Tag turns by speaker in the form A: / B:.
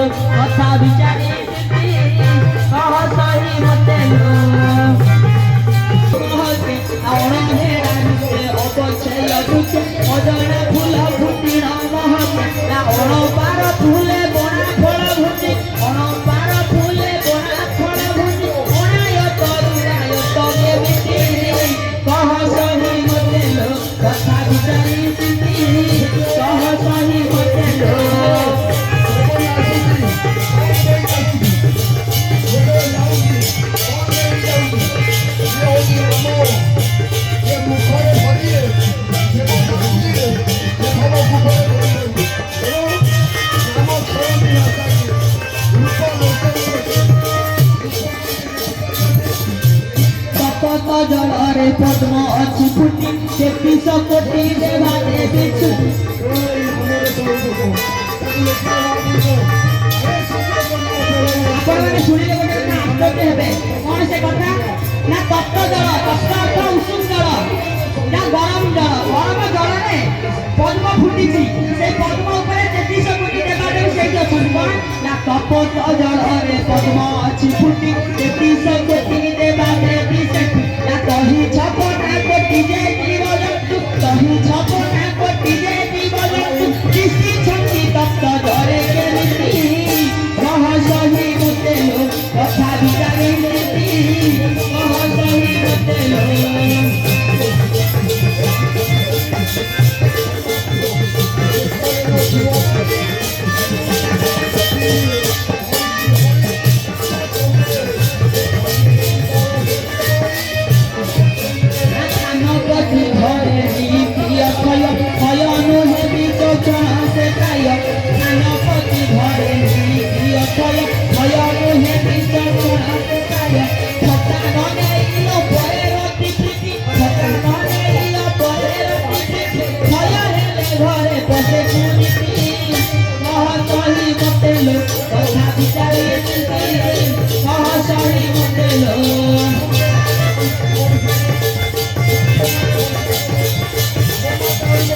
A: कथा विचारी कह सही मते लो अजने फूल फुटी अणपार फूले बना फल भुटी अणपार फूले बना फल भुटी अणाय तरुणाय तगे बिटी कह सही मते लो कथा विचारी कह सही मते लो जलरे पद्म अच्छी फुटी 33 कोटी देवा देवी छुटी आपने सुनिले गोटे आश्चर्य हेबे कौन से कथा ना तप्त जल तप्त अर्थ उषुम जल ना गरम जल ने पद्म फुटी से पद्म ऊपर 33 कोटी देवा देवी सेठी अछन कोन ना तप्त जलरे पद्म अच्छी फुटी 33 कोटी देवा देवी सेठी कहीं छपना कोटी जे जीवजंतु कहीं छपना कोटी जे जीवजंतु किसी छंदी तप्त जरे के नीति कह सही मते लो कथा विचारी नीति कह सही मते लो घरे बसे कथा विचारी कह सही मते लो